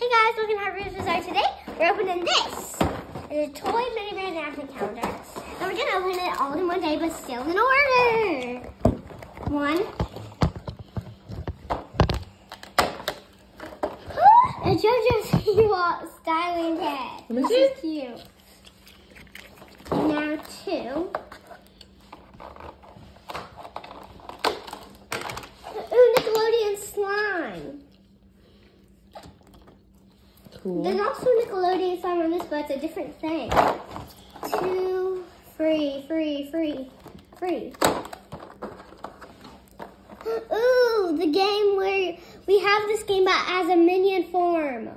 Hey guys, welcome to Ruby's Bazaar. Today we're opening this. It's a toy mini brand advent calendar. And we're gonna open it all in one day, but still in order. One. A JoJo's styling head. This is cute. Now two. Ooh, Nickelodeon slime. Cool. There's also Nickelodeon slime on this, but it's a different thing. Two, free. Ooh, the game where we have this game but as a minion form.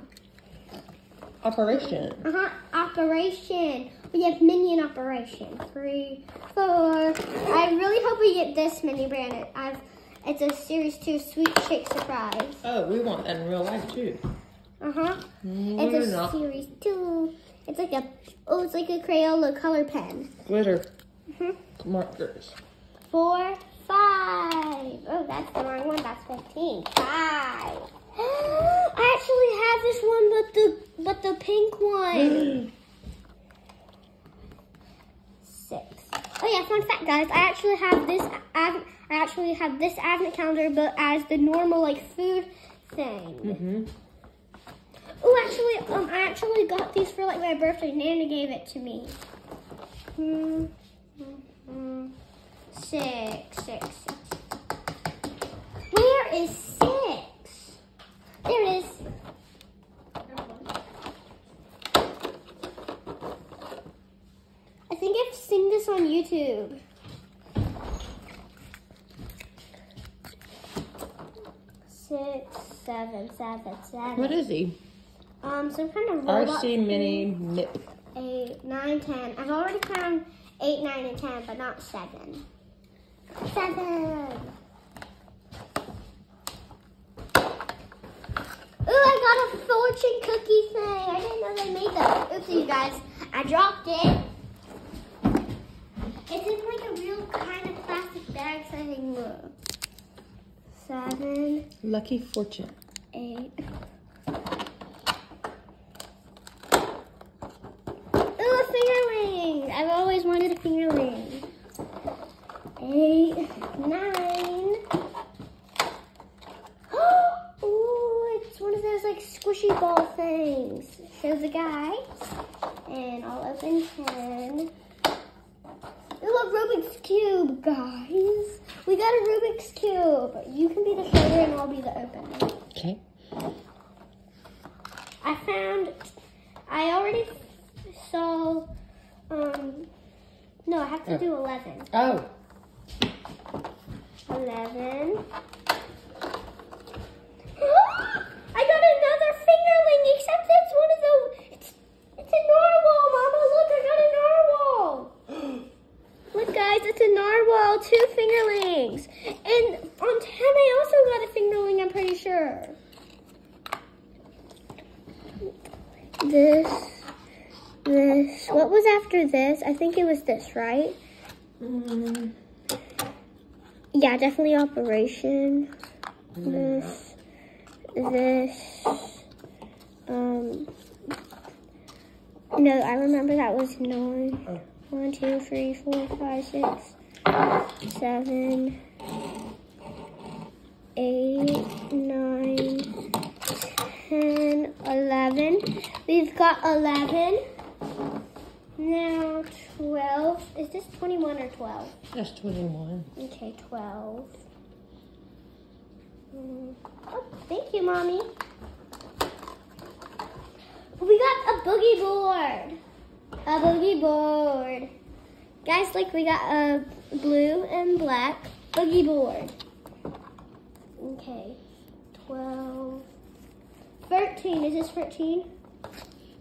Operation. Operation. We have minion operation. 3, 4. I really hope we get this mini brand. It's a series 2 sweet shake surprise. Oh, we want that in real life too. It's a series 2. It's like a Crayola color pen. Glitter. Markers. 4, 5. Oh, that's the wrong one. That's 15. 5. I actually have this one, but the pink one. 6. Oh yeah, fun fact, guys. I actually have this advent calendar, but as the normal like food thing. Oh, actually, I actually got these for like my birthday. Nana gave it to me. 6. Where is 6? There it is. I think I've seen this on YouTube. 6, 7. What is he? Some kind of robot. RC Mini. 8, 9, 10. I've already found 8, 9, and 10, but not 7. 7. Ooh, I got a fortune cookie thing. I didn't know they made that. Oopsie, you guys. I dropped it. It's in like a real kind of plastic bag thing. 7. Lucky Fortune. 8. Ooh, a fingerling. I've always wanted a fingerling. 8, 9. Ooh, it's one of those like squishy ball things. Shows a guy. And I'll open 10. Ooh, a Rubik's Cube, guys. We got a Rubik's Cube. You can be the shoulder and I'll be the opener. Okay. I already saw, no, I have to do 11. Oh. 11. I got another fingerling, except it's one of those, it's a narwhal, Mama, look, I got a narwhal. Look, guys, it's a narwhal, 2 fingerlings. And on 10, I also got a fingerling, I'm pretty sure. This, what was after this? I think it was this, right? Yeah, definitely Operation. This. No, I remember that was 9. 1, 2, 3, 4, 5, 6, 7, 8, 9, 10, 11. We've got 11. Now 12. Is this 21 or 12? That's 21. Okay, 12. Oh, thank you, Mommy. We got a boogie board. A boogie board. Guys, like we got a blue and black boogie board. Okay, 12. 13, is this 13?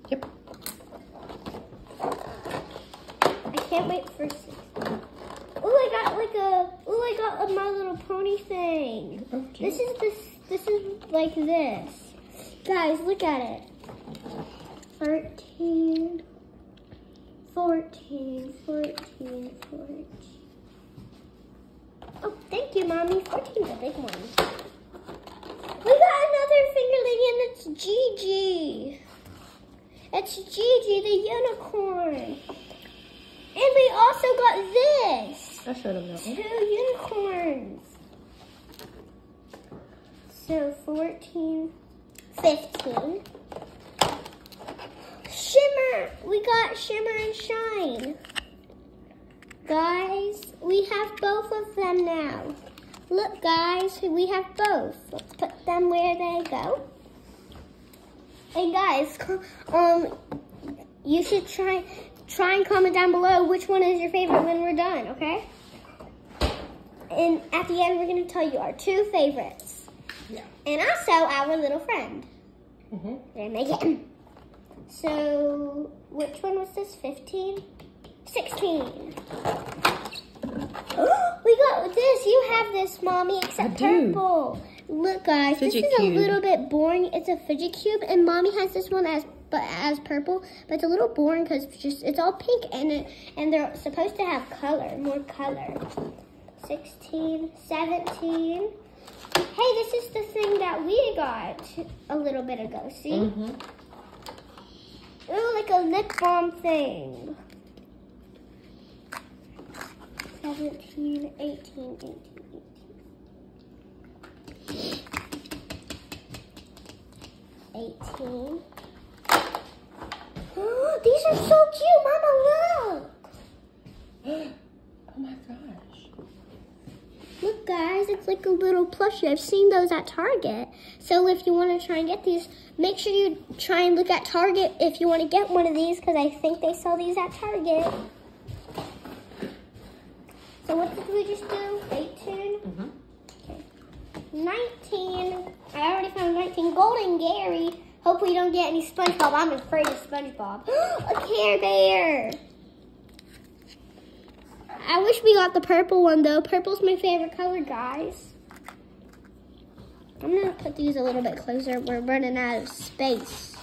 Yep. I can't wait for 6. I got a My Little Pony thing. Okay. This is like this. Guys, look at it. 13, 14. Oh, thank you, Mommy. 14's a big one. We got another fingerling and it's Gigi. It's Gigi the unicorn. And we also got this. I showed him that one. 2 unicorns. So 14, 15. Shimmer. We got Shimmer and Shine. Guys, we have both of them now. Look, guys, we have both. Let's put them where they go. Hey, guys, you should try and comment down below which one is your favorite when we're done, okay? And at the end, we're going to tell you our 2 favorites. Yeah. And also our little friend. Mm-hmm. Megan. So, which one was this? 15? 16. We got this. You have this, Mommy, except purple. Look, guys, Fidget this is cube. a little bit boring. It's a fidget cube, and Mommy has this one as purple, but it's a little boring because it's all pink, and they're supposed to have color, more color. 16, 17. Hey, this is the thing that we got a little bit ago. See? Mm-hmm. Ooh, like a lip balm thing. 17, 18. These are so cute, Mama, look. Oh my gosh. Look, guys, it's like a little plushie. I've seen those at Target. So if you want to try and get these, make sure you try and look at Target if you want to get one of these, because I think they sell these at Target. So what did we just do? 18? Mm-hmm. Okay. 19. I already found 19. Golden Gary. Hope we don't get any SpongeBob. I'm afraid of SpongeBob. A Care Bear. I wish we got the purple one, though. Purple's my favorite color, guys. I'm going to put these a little bit closer. We're running out of space.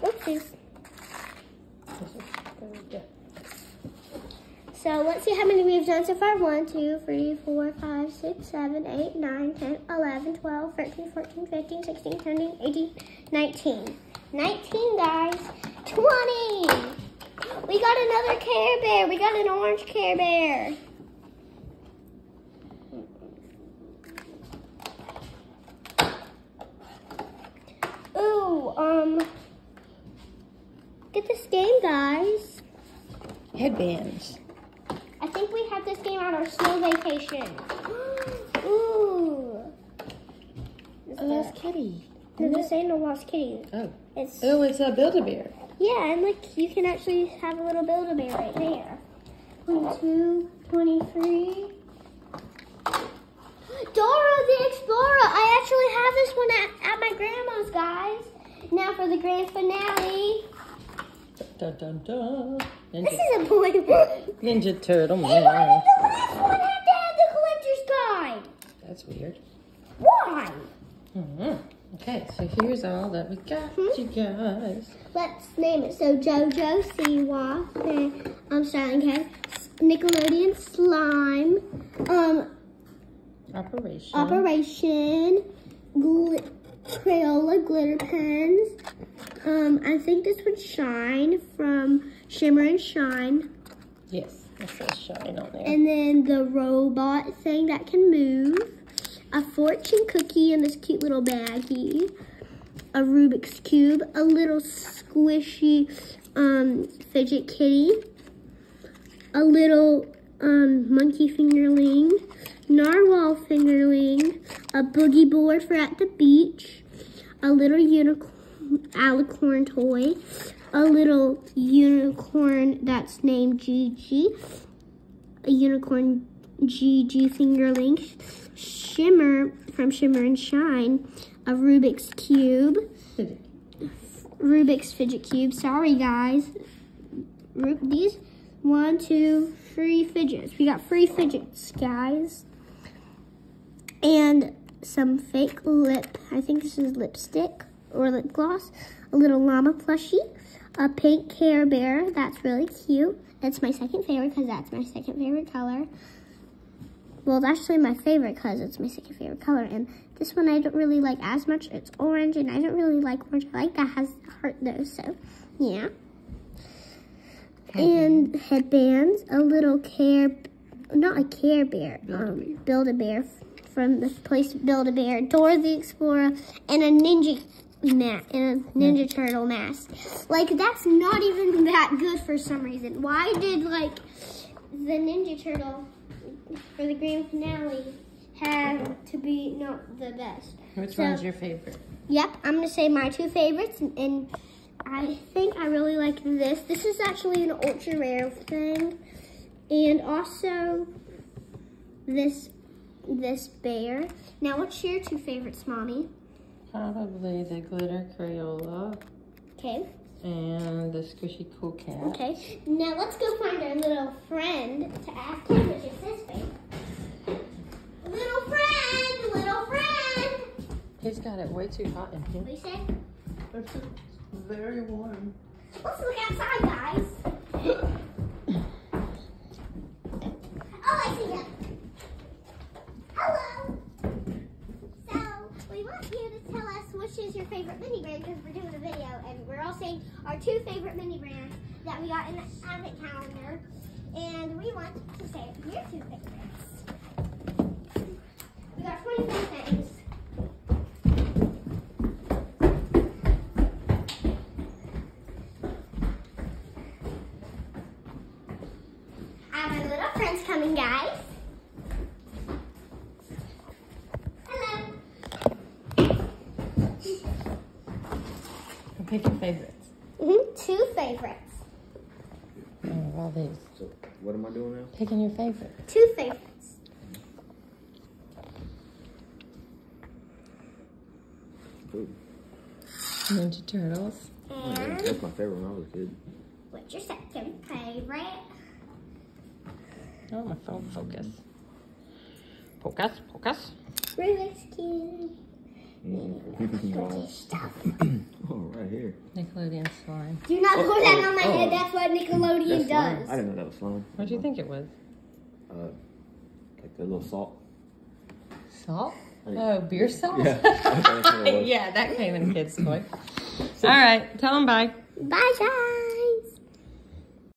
Oopsies. So let's see how many we've done so far. 1, 2, 3, 4, 5, 6, 7, 8, 9, 10, 11, 12, 13, 14, 15, 16, 17, 18, 19. 19, guys. 20. We got another Care Bear. We got an orange Care Bear. Ooh, get this game, guys. Headbands. I think we had this game on our snow vacation. Ooh. A Lost Kitty. No, this ain't no Lost Kitty. Oh. It's Oh, it's a Build-A-Bear. yeah, and like you can actually have a little Build-A-Bear right there. 22, 23. Dora the Explorer. I actually have this one at my grandma's, guys. Now for the grand finale. Dun, dun, dun. This is a boy one. Ninja Turtle Hey, why Man. did the last one have to have the collector's guide? That's weird. Why? Mm-hmm. Okay, so here's all that we got, you guys. Let's name it. So JoJo Siwa, Styling Cat, Nickelodeon Slime, Operation, Crayola glitter pens. I think this would Shine from Shimmer and Shine. Yes, it says Shine on there. And then the robot thing that can move. A fortune cookie in this cute little baggie. A Rubik's Cube. A little squishy fidget kitty. A little monkey fingerling. Narwhal fingerling. A boogie board for at the beach. A little alicorn toy. A little unicorn that's named Gigi. A unicorn Gigi fingerling. Shimmer from Shimmer and Shine. A Rubik's Cube. Rubik's Fidget Cube. Sorry, guys. These 1, 2, 3 fidgets. We got 3 fidgets, guys. And some fake lip. I think this is lipstick or lip gloss. A little llama plushie. a pink Care Bear. That's really cute. That's my second favorite because that's my second favorite color. Well, it's actually my favorite because it's my second favorite color. And this one I don't really like as much. It's orange, and I don't really like orange. I like that has heart though, so yeah. And headbands, a little not a Care Bear, Build-A-Bear from the place Build-A-Bear, Dora the Explorer, and a Ninja Turtle mask. Like, that's not even that good for some reason. Why did, like, the Ninja Turtle for the grand finale have to be not the best? Which one's your favorite? Yep, I'm going to say my two favorites, and I think I really like this. This is actually an ultra rare thing. And also this bear. Now, what's your two favorites, Mommy? Probably the glitter Crayola. Okay. And the squishy cool cat. Okay. Now let's go find our little friend to ask him which is his favorite. Little friend, little friend. He's got it way too hot in here. What do you say? It's very warm. Let's look outside, guys. Oh, I see him. Hello. So, we want you to tell us which is your favorite mini brand because we're doing a video and we're all saying our two favorite mini brands that we got in the advent calendar. And we want to say your two favorites. We got 23 things. I have my little friends coming, guys. Hello. Pick your favorites. Two favorites. Oh, all these. So, what am I doing now? Picking your favorite. Two favorites. Food. Ninja Turtles. And That's my favorite when I was a kid. what's your second favorite? Oh, my phone focus. Focus, focus. Rubik's Cube. Oh, Stuff. right here. Nickelodeon slime. Do not put that on my head. oh. That's what Nickelodeon That's slime. does. I didn't know that was slime. What do you think it was? Like the little salt. Salt? Like- Oh, beer salt? Yeah. That's what it was. Yeah, that came in kids' toy. All right, tell them bye. Bye, guys.